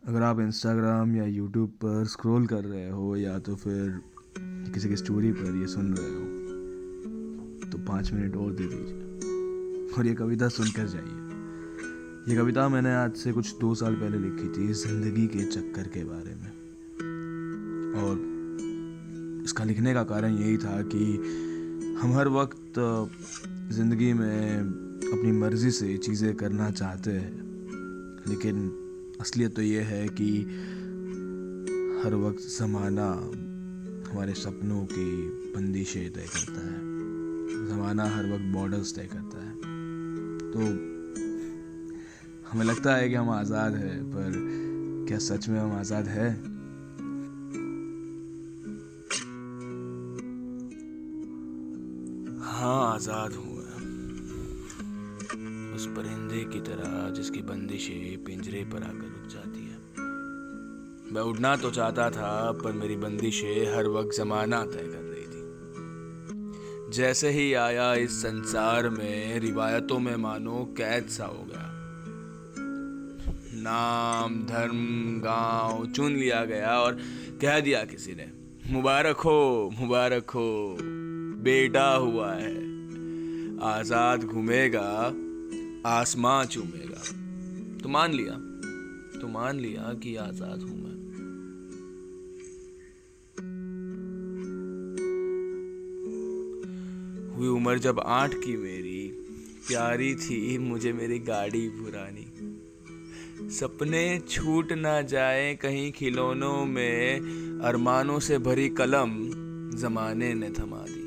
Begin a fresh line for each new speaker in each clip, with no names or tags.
अगर आप इंस्टाग्राम या यूट्यूब पर स्क्रॉल कर रहे हो या तो फिर किसी की स्टोरी पर ये सुन रहे हो तो 5 मिनट और दे दीजिए और ये कविता सुनकर जाइए। ये कविता मैंने आज से कुछ 2 साल पहले लिखी थी, ज़िंदगी के चक्कर के बारे में। और इसका लिखने का कारण यही था कि हम हर वक्त ज़िंदगी में अपनी मर्ज़ी से चीज़ें करना चाहते हैं, लेकिन असलियत तो ये है कि हर वक्त ज़माना हमारे सपनों की बंदिशें तय करता है। ज़माना हर वक्त बॉर्डर्स तय करता है। तो हमें लगता है कि हम आज़ाद हैं, पर क्या सच में हम आज़ाद हैं? हाँ, आज़ाद हूँ मैं, उस परिंदे की तरह जिसकी बंदिशें पिंजरे पर आकर रुक जाती है। मैं उड़ना तो चाहता था, पर मेरी बंदिशें हर वक्त ज़माना तय कर रही थी। जैसे ही आया इस संसार में, रिवायतों में मानो कैद सा हो गया। नाम, धर्म, गांव चुन लिया गया और कह दिया किसी ने, मुबारक हो, बेटा हुआ है। आजाद घूमेगा, आसमां चूमेगा। तो मान लिया कि आजाद हूं मैं। हुई उम्र जब 8 की मेरी, प्यारी थी मुझे मेरी गाड़ी पुरानी। सपने छूट ना जाए कहीं खिलौनों में, अरमानों से भरी कलम जमाने ने थमा दी।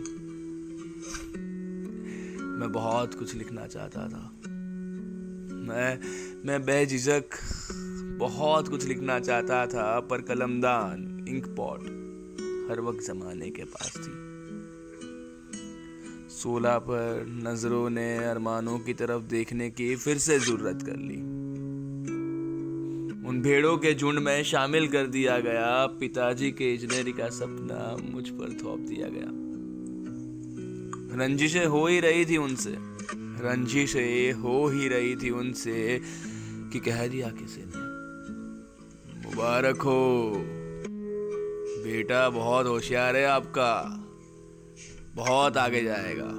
मैं बहुत कुछ लिखना चाहता था। मैं बेझिझक बहुत कुछ लिखना चाहता था, पर कलमदान, इंक पॉट हर वक्त जमाने के पास थी। 16 पर नजरों ने अरमानों की तरफ देखने की फिर से जुर्रत कर ली। उन भेड़ों के झुंड में शामिल कर दिया गया। पिताजी के इंजीनियरिंग का सपना मुझ पर थोप दिया गया। रंजिशें हो ही रही थी उनसे कि कह दिया किसी ने, मुबारक हो, बेटा बहुत होशियार है आपका, बहुत आगे जाएगा,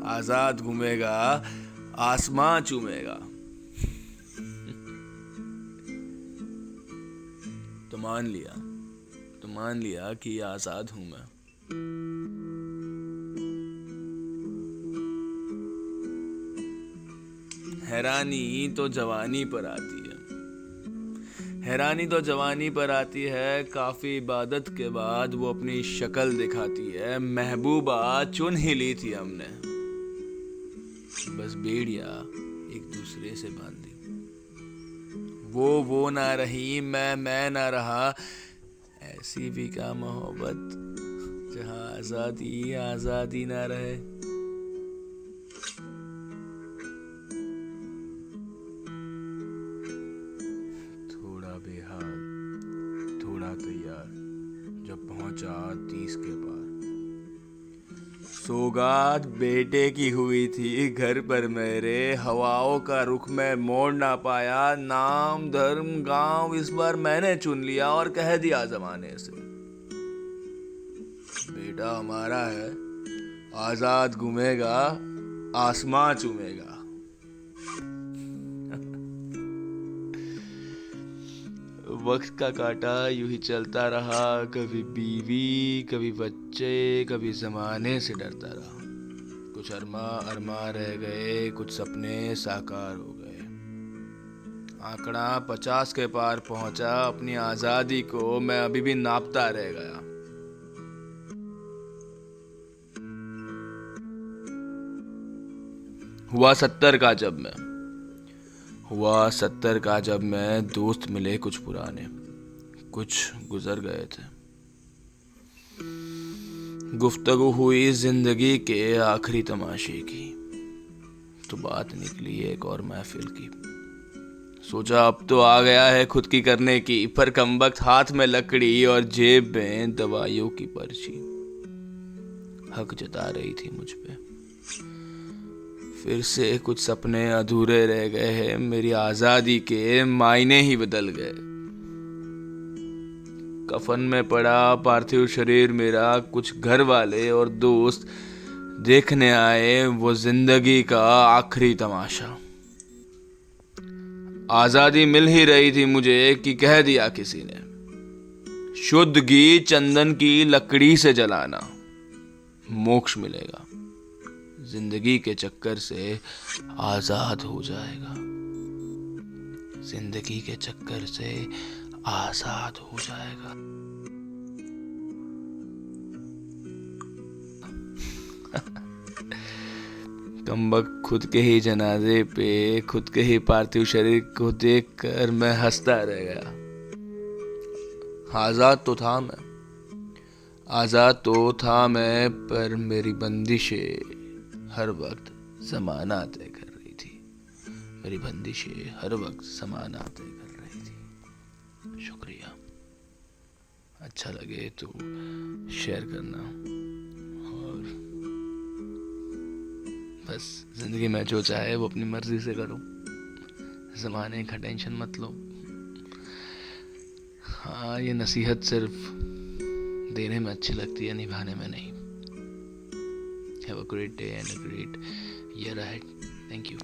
आजाद घूमेगा, आसमां चूमेगा। तो मान लिया कि आजाद हूं मैं। हैरानी तो जवानी पर आती है। काफी इबादत के बाद वो अपनी शक्ल दिखाती है। महबूबा चुन ही ली थी हमने, बस बेड़िया एक दूसरे से बांधी। वो ना रही, मैं ना रहा। ऐसी भी क्या मोहब्बत जहां आजादी ना रहे। थोड़ा बेहाल, थोड़ा तैयार, जब पहुंचा 30 के पार। सौगात बेटे की हुई थी घर पर मेरे, हवाओं का रुख मैं मोड़ ना पाया। नाम, धर्म, गांव इस बार मैंने चुन लिया और कह दिया जमाने से, बेटा हमारा है, आजाद घूमेगा, आसमां चूमेगा। वक्त का काटा यूं ही चलता रहा, कभी बीवी, कभी बच्चे, कभी जमाने से डरता रहा। कुछ अरमा रह गए, कुछ सपने साकार हो गए। आंकड़ा 50 के पार पहुंचा, अपनी आजादी को मैं अभी भी नापता रह गया। हुआ 70 का जब मैं, दोस्त मिले कुछ पुराने, कुछ गुजर गए थे। गुफ्तगू हुई जिंदगी के आखिरी तमाशे की, तो बात निकली एक और महफिल की। सोचा अब तो आ गया है खुद की करने की, पर कमबख्त हाथ में लकड़ी और जेब में दवाइयों की पर्ची हक जता रही थी मुझ पे। फिर से कुछ सपने अधूरे रह गए हैं, मेरी आज़ादी के मायने ही बदल गए। कफन में पड़ा पार्थिव शरीर मेरा कुछ घर वाले और दोस्त देखने आए वो जिंदगी का आखिरी तमाशा। आजादी मिल ही रही थी मुझे कि कह दिया किसी ने, शुद्ध घी चंदन की लकड़ी से जलाना मोक्ष मिलेगा, जिंदगी के चक्कर से आजाद हो जाएगा, जिंदगी के चक्कर से आजाद हो जाएगा। कमबख्त खुद के ही जनाजे पे खुद के ही पार्थिव शरीर को देखकर मैं हंसता रह गया। आजाद तो था मैं, आजाद तो था मैं, पर मेरी बंदिशें हर वक्त ज़माना तय कर रही थी, मेरी बंदिशें हर वक्त ज़माना तय कर रही थी। शुक्रिया। अच्छा लगे तो शेयर करना, और बस ज़िंदगी में जो चाहे वो अपनी मर्जी से करो, ज़माने का टेंशन मत लो। हाँ, ये नसीहत सिर्फ देने में अच्छी लगती है, निभाने में नहीं। Have a great day and a great year ahead. Thank you.